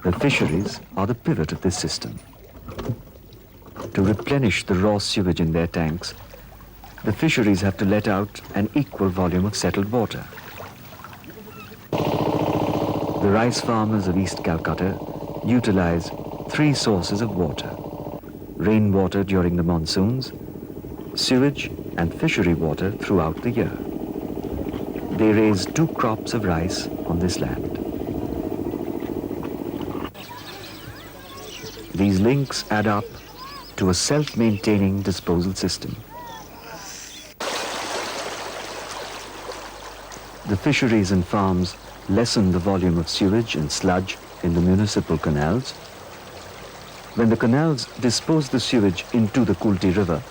The fisheries are the pivot of this system. To replenish the raw sewage in their tanks, the fisheries have to let out an equal volume of settled water. The rice farmers of East Calcutta utilize three sources of water: rainwater during the monsoons, sewage and fishery water throughout the year. They raise 2 crops of rice on this land. These links add up to a self-maintaining disposal system. The fisheries and farms lessen the volume of sewage and sludge in the municipal canals. When the canals dispose the sewage into the Kulti River,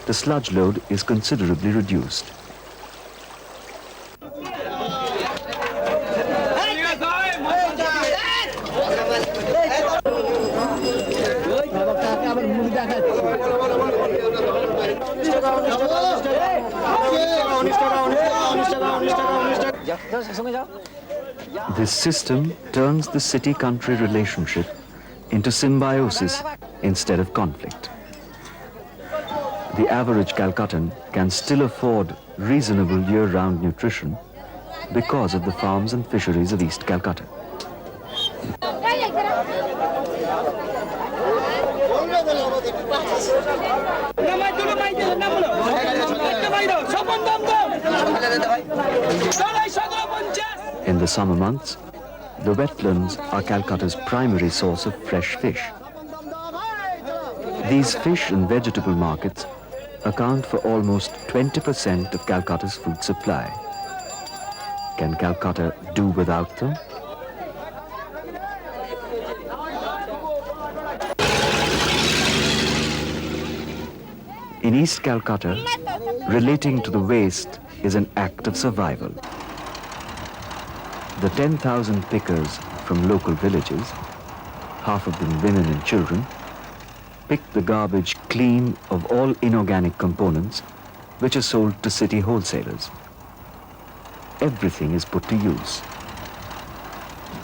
the sludge load is considerably reduced. This system turns the city-country relationship into symbiosis instead of conflict. The average Calcuttan can still afford reasonable year-round nutrition because of the farms and fisheries of East Calcutta. In the summer months, the wetlands are Calcutta's primary source of fresh fish. These fish and vegetable markets account for almost 20% of Calcutta's food supply. Can Calcutta do without them? In East Calcutta, relating to the waste is an act of survival. The 10,000 pickers from local villages, half of them women and children, pick the garbage clean of all inorganic components which are sold to city wholesalers. Everything is put to use.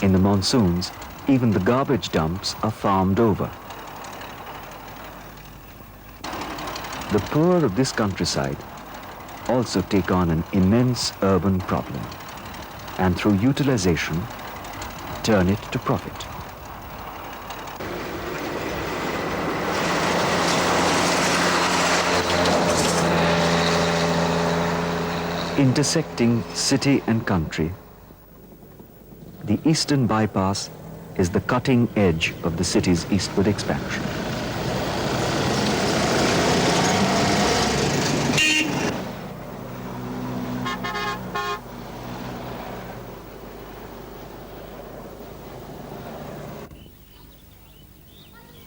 In the monsoons, even the garbage dumps are farmed over. The poor of this countryside also take on an immense urban problem, and through utilization, turn it to profit. Intersecting city and country, the Eastern Bypass is the cutting edge of the city's eastward expansion.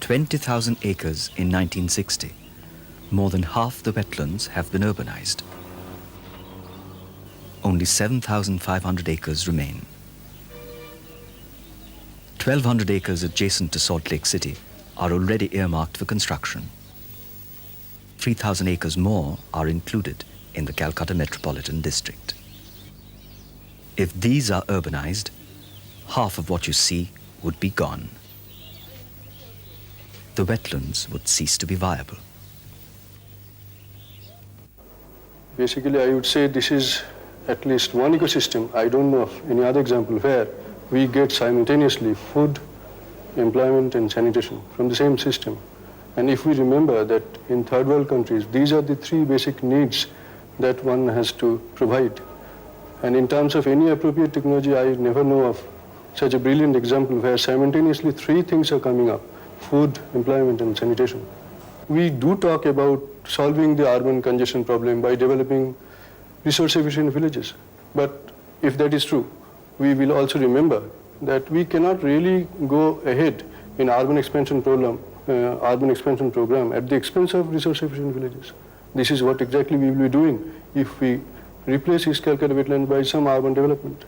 "20,000 acres in 1960. More than half the wetlands have been urbanized. Only 7,500 acres remain. 1,200 acres adjacent to Salt Lake City are already earmarked for construction. 3,000 acres more are included in the Calcutta Metropolitan District. If these are urbanized, half of what you see would be gone. The wetlands would cease to be viable." Basically, I would say this is at least one ecosystem. I don't know of any other example where we get simultaneously food, employment, and sanitation from the same system. And if we remember that in third world countries, these are the 3 basic needs that one has to provide. And in terms of any appropriate technology, I never know of such a brilliant example where simultaneously 3 things are coming up: food, employment, and sanitation. We do talk about solving the urban congestion problem by developing resource-efficient villages. But if that is true, we will also remember that we cannot really go ahead in urban expansion program at the expense of resource-efficient villages. This is what exactly we will be doing if we replace East Calcutta wetland by some urban development.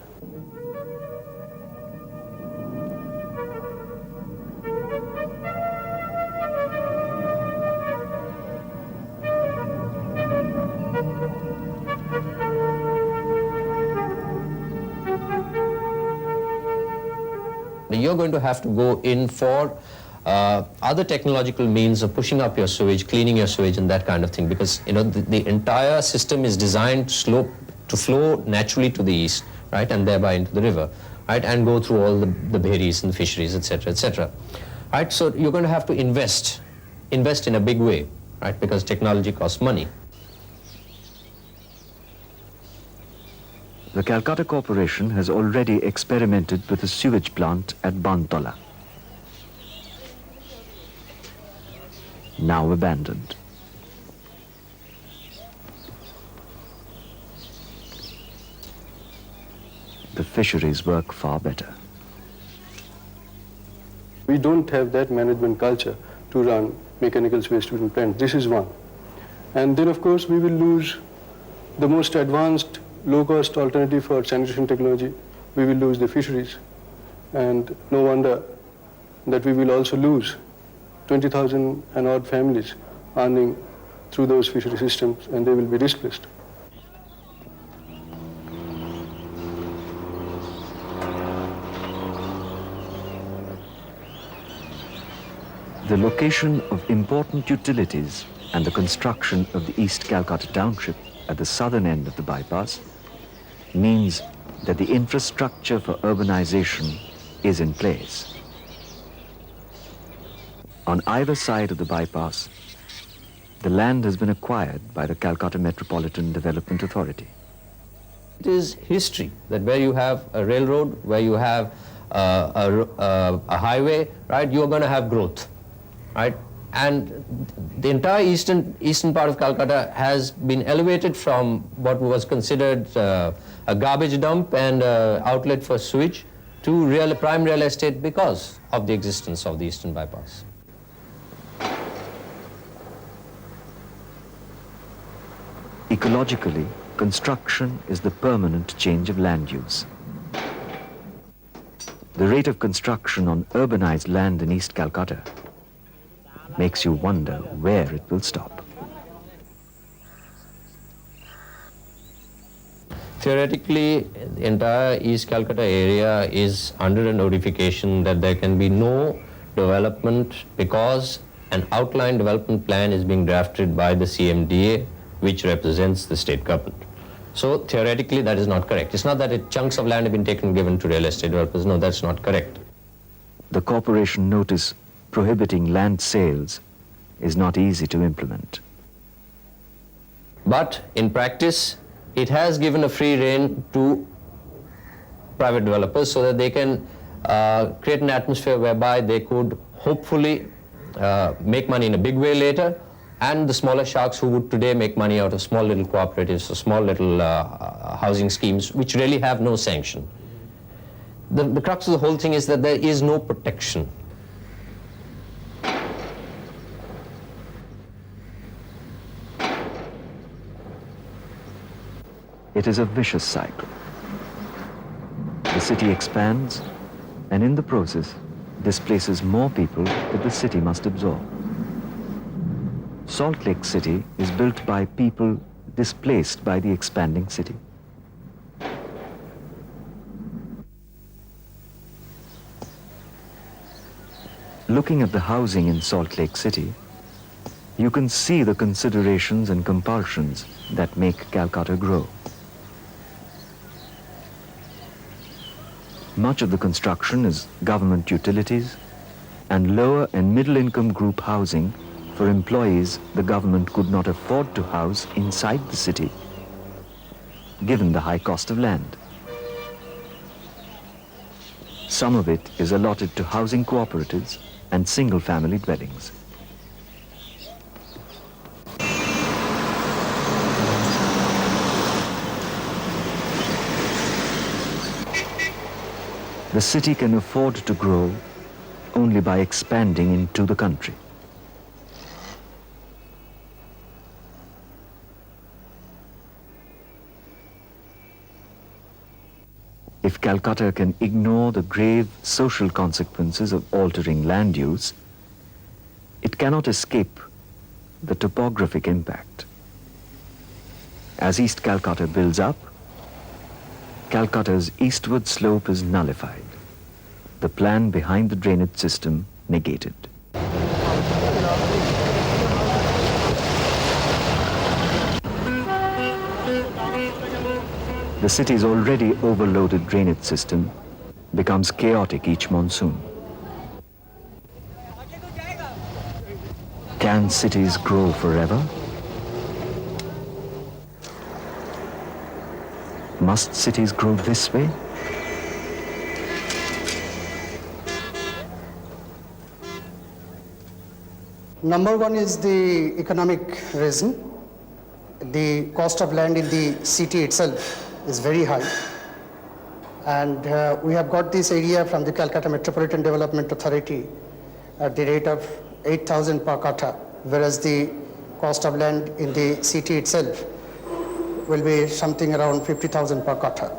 You're going to have to go in for other technological means of pushing up your sewage, cleaning your sewage and that kind of thing, because the entire system is designed to flow naturally to the east, right, and thereby into the river, right, and go through all the bheris and the fisheries, etc., etc. Right, so you're going to have to invest in a big way, right, because technology costs money. The Calcutta Corporation has already experimented with a sewage plant at Bantola, now abandoned. The fisheries work far better. We don't have that management culture to run mechanical sewage treatment plants. This is one. And then, of course, we will lose the most advanced, low-cost alternative for sanitation technology. We will lose the fisheries. And no wonder that we will also lose 20,000 and odd families earning through those fishery systems, and they will be displaced. The location of important utilities and the construction of the East Calcutta Township at the southern end of the bypass means that the infrastructure for urbanization is in place. On either side of the bypass, the land has been acquired by the Calcutta Metropolitan Development Authority. It is history that where you have a railroad, where you have a highway, right, you are going to have growth, right? And the entire eastern part of Calcutta has been elevated from what was considered a garbage dump and outlet for sewage to prime real estate because of the existence of the Eastern Bypass. Ecologically, construction is the permanent change of land use. The rate of construction on urbanized land in East Calcutta makes you wonder where it will stop. Theoretically, the entire East Calcutta area is under a notification that there can be no development because an outline development plan is being drafted by the CMDA, which represents the state government. So theoretically, that is not correct. It's not that chunks of land have been taken and given to real estate developers. No, that's not correct. The corporation notice prohibiting land sales is not easy to implement. But in practice, it has given a free rein to private developers so that they can create an atmosphere whereby they could hopefully make money in a big way later, and the smaller sharks who would today make money out of small little cooperatives or small little housing schemes which really have no sanction. The crux of the whole thing is that there is no protection. It is a vicious cycle. The city expands, and in the process, displaces more people that the city must absorb. Salt Lake City is built by people displaced by the expanding city. Looking at the housing in Salt Lake City, you can see the considerations and compulsions that make Calcutta grow. Much of the construction is government utilities and lower and middle income group housing for employees the government could not afford to house inside the city, given the high cost of land. Some of it is allotted to housing cooperatives and single-family dwellings. The city can afford to grow only by expanding into the country. If Calcutta can ignore the grave social consequences of altering land use, it cannot escape the topographic impact. As East Calcutta builds up, Calcutta's eastward slope is nullified. the plan behind the drainage system negated. The city's already overloaded drainage system becomes chaotic each monsoon. Can cities grow forever? Must cities grow this way? Number one is the economic reason. The cost of land in the city itself is very high. And we have got this area from the Calcutta Metropolitan Development Authority at the rate of 8,000 per kata, whereas the cost of land in the city itself will be something around 50,000 per kata.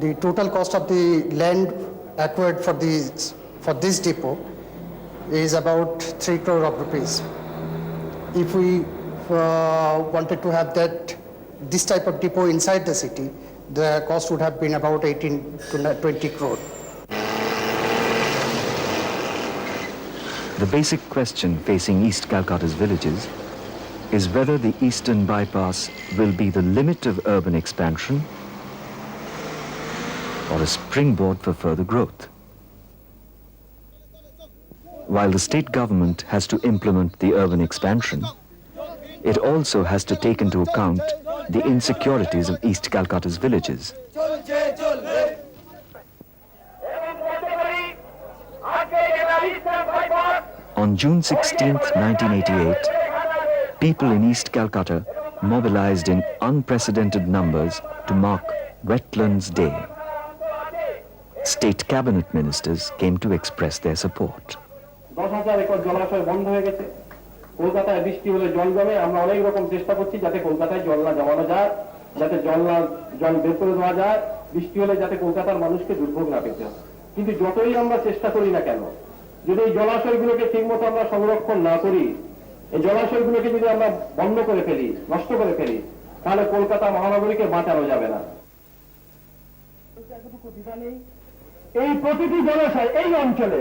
The total cost of the land acquired for this depot is about 3 crore of rupees. If we wanted to have this type of depot inside the city, the cost would have been about 18 to 20 crore. The basic question facing East Calcutta's villages is whether the Eastern Bypass will be the limit of urban expansion or a springboard for further growth. While the state government has to implement the urban expansion, it also has to take into account the insecurities of East Calcutta's villages. On June 16, 1988, people in East Calcutta mobilized in unprecedented numbers to mark Wetlands Day. State cabinet ministers came to express their support. 10,000 acre জলাশয় বন্ধ হয়ে গেছে। কলকাতায় বৃষ্টি হলে জল জমে, আমরা অনেক রকম চেষ্টা করছি যাতে কলকাতায় জল না জমানো যায়, যাতে জল বের করে দেওয়া যায়, বৃষ্টি হলে যাতে কলকাতার মানুষকে দুর্ভোগ না পেতে হয়। কিন্তু যতই আমরা চেষ্টা করি না কেন, যদি এই জলাশয়গুলোকে ঠিকমতো আমরা সংরক্ষণ না করি, এই জলাশয়গুলোকে যদি আমরা বন্ধ করে ফেলি, নষ্ট করে ফেলি, তাহলে কলকাতা মহানগরীকে বাঁচানো যাবে না। এই প্রতিটি জলাশয় এই অঞ্চলে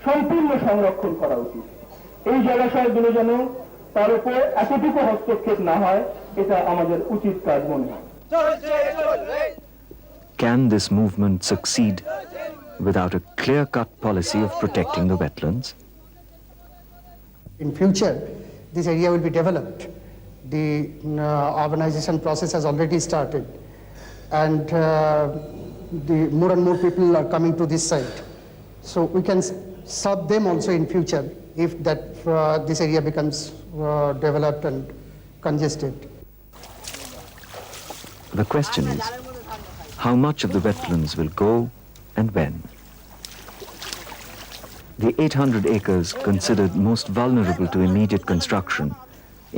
সম্পূর্ণ সংরক্ষণ করা উচিত। এই জলাশয়গুলো যেন তার উপর এতটুকু হস্তক্ষেপ না হয়, এটা আমাদের উচিত কাজ মনে হয়। Can this movement succeed without a clear-cut policy of protecting the wetlands? In future, this area will be developed. The urbanization process has already started, and the more and more people are coming to this site. So we can serve them also in future if this area becomes developed and congested. The question is, how much of the wetlands will go and when? The 800 acres considered most vulnerable to immediate construction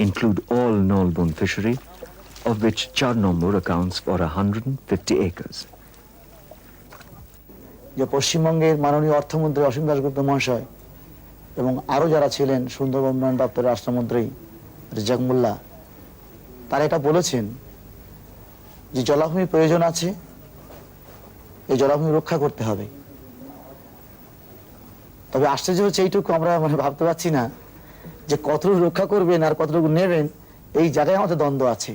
include all Nolbon fishery, of which Char Nombor accounts for 150 acres. যে পশ্চিমবঙ্গের মাননীয় অর্থমন্ত্রী অসীম দাশগুপ্ত মহাশয় এবং আরও যারা ছিলেন সুন্দরবন উন্নয়ন দপ্তরের রাষ্ট্রমন্ত্রী রেজাক মোল্লা, তারা এটা বলেছেন যে জলাভূমি প্রয়োজন আছে, এই জলাভূমি রক্ষা করতে হবে। তবে আশ্চর্য হচ্ছে এইটুকু আমরা ভাবতে পারছি না যে কতটুকু রক্ষা করবেন আর কতটুকু নেবেন, এই জায়গায় আমাদের দ্বন্দ্ব আছে।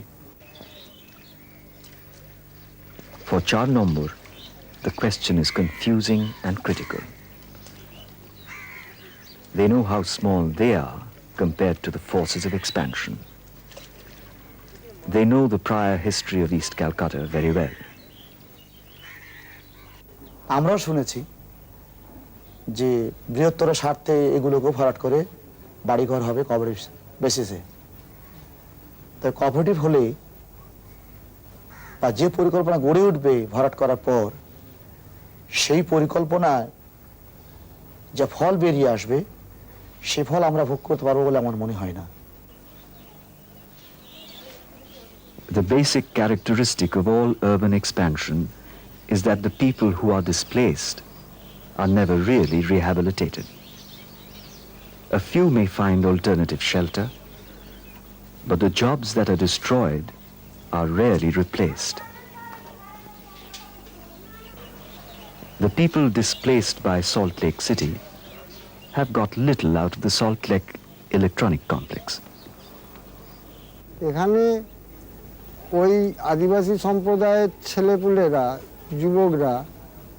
For Char Nombor, the question is confusing and critical. They know how small they are compared to the forces of expansion. They know the prior history of East Calcutta very well. আমরাও শুনেছি যে বৃহত্তর স্বার্থে এগুলোকে ভরাট করে বাড়িঘর হবে কোঅপারেটিভ বেসিসে। তাই কোঅপারেটিভ হলে বা যে পরিকল্পনা গড়ে উঠবে ভরাট করার পর, সেই পরিকল্পনায় যা ফল বেরিয়ে আসবে, সে ফল আমরা ভোগ করতে পারবো বলে আমার মনে হয় না। The basic characteristic of all urban expansion is that the people who are displaced are never really rehabilitated. A few may find alternative shelter, but the jobs that are destroyed are rarely replaced. The people displaced by Salt Lake City have got little out of the Salt Lake electronic complex. এখানে ওই আদিবাসী সম্প্রদায়ের ছেলেপুলেরা যুবকরা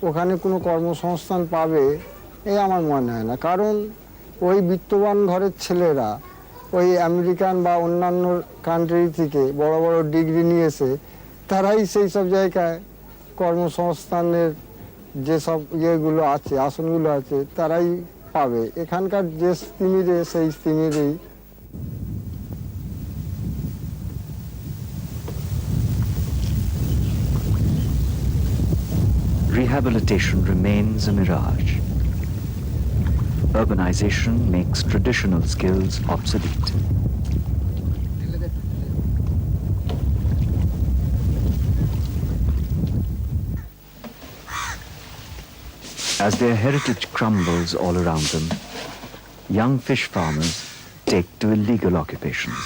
ওখানে কোনো কর্মসংস্থান পাবে আমার মনে হয় না, কারণ ওই বিত্তবান ঘরের ছেলেরা ওই আমেরিকান বা অন্যান্য কান্ট্রি থেকে বড় বড় ডিগ্রি নিয়ে এসে তারাই সেই সব জায়গায় কর্মসংস্থানের যেসব ইয়েগুলো আছে, আসনগুলো আছে, তারাই পাবে। এখানকার যে স্তিমিরে সেই স্তিমিরেই Rehabilitation remains a mirage. Urbanization makes traditional skills obsolete. As their heritage crumbles all around them, young fish farmers take to illegal occupations.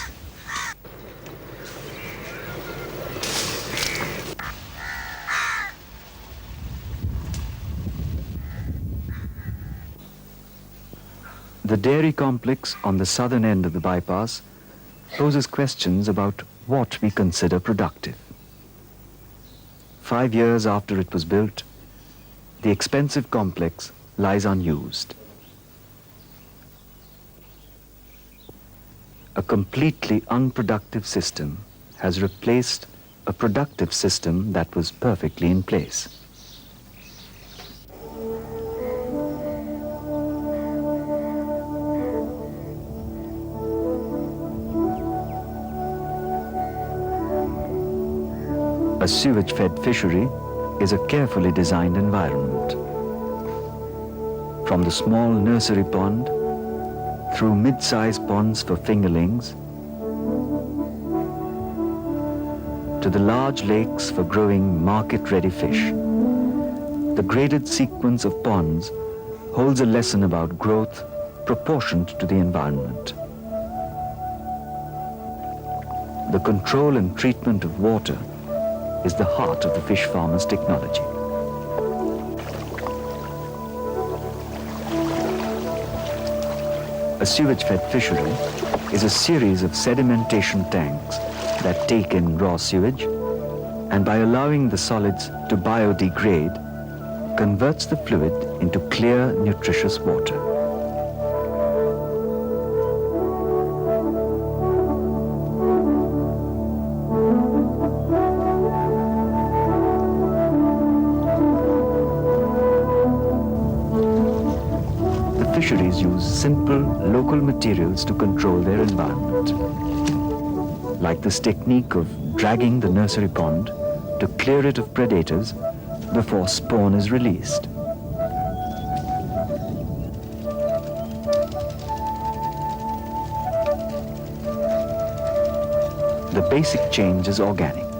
The dairy complex on the southern end of the bypass poses questions about what we consider productive. 5 years after it was built, the expensive complex lies unused. A completely unproductive system has replaced a productive system that was perfectly in place. A sewage-fed fishery is a carefully designed environment. From the small nursery pond, through mid-sized ponds for fingerlings, to the large lakes for growing market-ready fish, the graded sequence of ponds holds a lesson about growth proportioned to the environment. The control and treatment of water is the heart of the fish farmer's technology. A sewage-fed fishery is a series of sedimentation tanks that take in raw sewage and, by allowing the solids to biodegrade, converts the fluid into clear, nutritious water. Fisheries use simple local materials to control their environment, like this technique of dragging the nursery pond to clear it of predators before spawn is released. The basic change is organic.